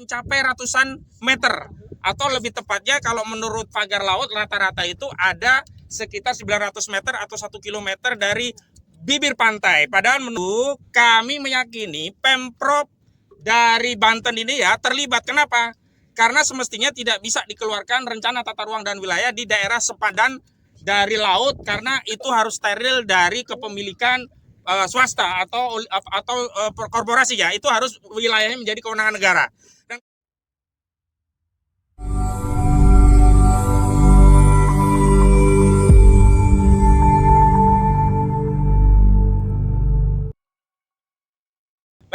mencapai ratusan meter. Atau lebih tepatnya kalau menurut pagar laut rata-rata itu ada sekitar 900 meter atau 1 kilometer dari bibir pantai. Padahal menurut kami meyakini Pemprov dari Banten ini ya terlibat. Kenapa? Karena semestinya tidak bisa dikeluarkan rencana tata ruang dan wilayah di daerah sepadan dari laut karena itu harus steril dari kepemilikan swasta atau korporasi ya. Itu harus wilayahnya menjadi kewenangan negara. Dan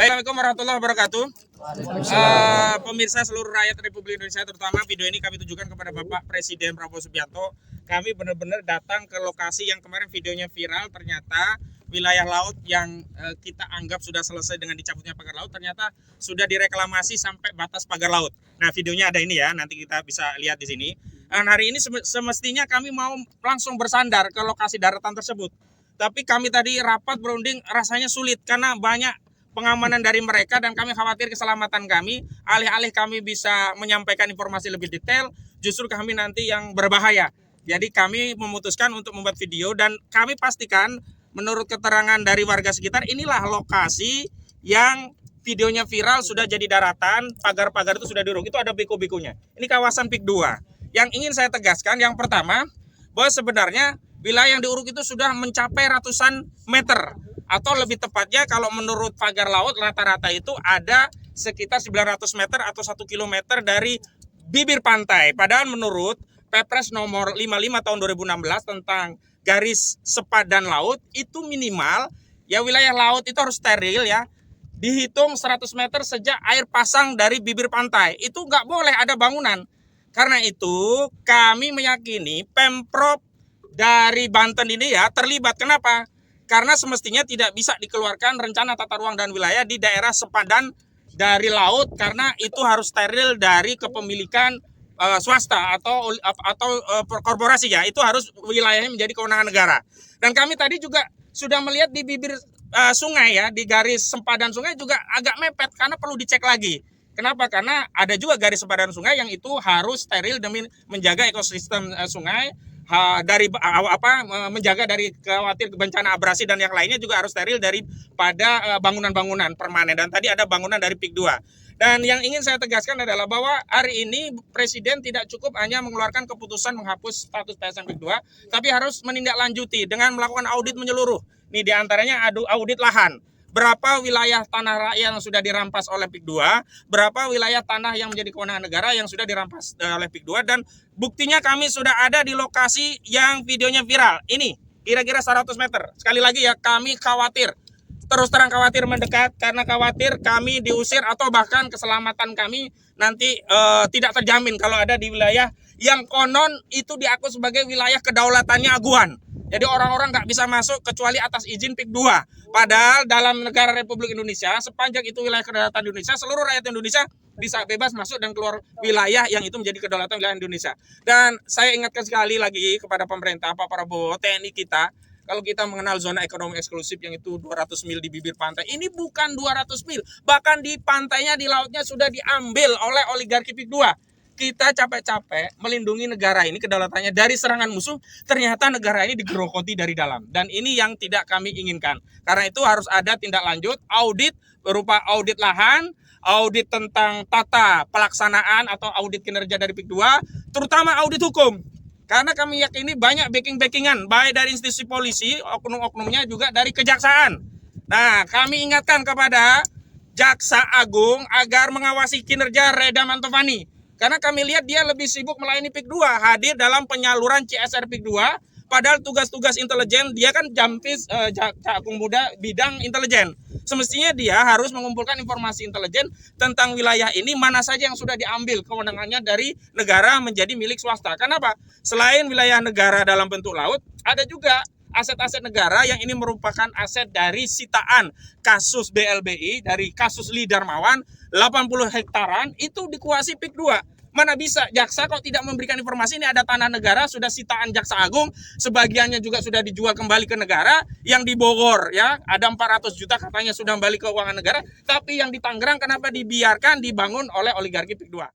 Assalamualaikum warahmatullahi wabarakatuh. Pemirsa seluruh rakyat Republik Indonesia, terutama video ini kami tujukan kepada Bapak Presiden Prabowo Subianto. Kami benar-benar datang ke lokasi yang kemarin videonya viral. Ternyata wilayah laut yang kita anggap sudah selesai dengan dicabutnya pagar laut ternyata sudah direklamasi sampai batas pagar laut. Nah, videonya ada ini ya, nanti kita bisa lihat di sini. Hari ini semestinya kami mau langsung bersandar ke lokasi daratan tersebut. Tapi kami tadi rapat berunding rasanya sulit karena banyak pengamanan dari mereka dan kami khawatir keselamatan kami. Alih-alih kami bisa menyampaikan informasi lebih detail, justru kami nanti yang berbahaya. Jadi kami memutuskan untuk membuat video dan kami pastikan menurut keterangan dari warga sekitar inilah lokasi yang videonya viral sudah jadi daratan, pagar-pagar itu sudah diruk, itu ada beko-bekonya. Ini kawasan PIK 2. Yang ingin saya tegaskan yang pertama bahwa sebenarnya wilayah yang diuruk itu sudah mencapai ratusan meter. Atau lebih tepatnya kalau menurut pagar laut rata-rata itu ada sekitar 900 meter atau 1 kilometer dari bibir pantai. Padahal menurut Perpres nomor 55 tahun 2016 tentang garis sepadan laut itu minimal ya wilayah laut itu harus steril ya. Dihitung 100 meter sejak air pasang dari bibir pantai. Itu nggak boleh ada bangunan. Karena itu kami meyakini Pemprov dari Banten ini ya terlibat. Kenapa? Karena semestinya tidak bisa dikeluarkan rencana tata ruang dan wilayah di daerah sepadan dari laut karena itu harus steril dari kepemilikan swasta atau korporasi ya. Itu harus wilayahnya menjadi kewenangan negara. Dan kami tadi juga sudah melihat di bibir sungai ya, di garis sempadan sungai juga agak mepet karena perlu dicek lagi. Kenapa? Karena ada juga garis sempadan sungai yang itu harus steril demi menjaga ekosistem sungai. Dari menjaga dari khawatir bencana abrasi dan yang lainnya juga harus steril daripada bangunan-bangunan permanen. Dan tadi ada bangunan dari PIK 2. Dan yang ingin saya tegaskan adalah bahwa hari ini Presiden tidak cukup hanya mengeluarkan keputusan menghapus status PSM PIK 2, tapi harus menindaklanjuti dengan melakukan audit menyeluruh. Nih diantaranya audit lahan. Berapa wilayah tanah rakyat yang sudah dirampas oleh PIK 2, berapa wilayah tanah yang menjadi kewenangan negara yang sudah dirampas oleh PIK 2, dan buktinya kami sudah ada di lokasi yang videonya viral. Ini kira-kira 100 meter. Sekali lagi ya, kami khawatir, terus terang khawatir mendekat karena khawatir kami diusir atau bahkan keselamatan kami nanti tidak terjamin kalau ada di wilayah yang konon itu diakui sebagai wilayah kedaulatannya Aguan. Jadi orang-orang nggak bisa masuk kecuali atas izin PIK 2. Padahal dalam negara Republik Indonesia, sepanjang itu wilayah kedaulatan Indonesia, seluruh rakyat Indonesia bisa bebas masuk dan keluar wilayah yang itu menjadi kedaulatan wilayah Indonesia. Dan saya ingatkan sekali lagi kepada pemerintah, Pak Prabowo, TNI kita, kalau kita mengenal zona ekonomi eksklusif yang itu 200 mil di bibir pantai, ini bukan 200 mil. Bahkan di pantainya, di lautnya sudah diambil oleh oligarki PIK 2. Kita capek-capek melindungi negara ini, kedaulatannya dari serangan musuh, ternyata negara ini digerogoti dari dalam. Dan ini yang tidak kami inginkan. Karena itu harus ada tindak lanjut, audit berupa audit lahan, audit tentang tata pelaksanaan atau audit kinerja dari PIK 2, terutama audit hukum. Karena kami yakini banyak backing-backingan, baik dari institusi polisi, oknum-oknumnya juga dari kejaksaan. Nah, kami ingatkan kepada Jaksa Agung agar mengawasi kinerja Reda Mantovani. Karena kami lihat dia lebih sibuk melayani PIK 2, hadir dalam penyaluran CSR PIK 2, padahal tugas-tugas intelijen, dia kan Jampis Jaksa Agung Muda bidang intelijen. Semestinya dia harus mengumpulkan informasi intelijen tentang wilayah ini, mana saja yang sudah diambil kewenangannya dari negara menjadi milik swasta. Kenapa? Selain wilayah negara dalam bentuk laut, ada juga aset-aset negara yang ini merupakan aset dari sitaan kasus BLBI, dari kasus Lee Darmawan, 80 hektaran itu dikuasai PIK 2. Mana bisa jaksa kok tidak memberikan informasi. Ini ada tanah negara sudah sitaan Jaksa Agung, sebagiannya juga sudah dijual kembali ke negara. Yang di Bogor ya ada 400 juta katanya sudah kembali ke keuangan negara, tapi yang di Tangerang kenapa dibiarkan dibangun oleh oligarki PIK 2?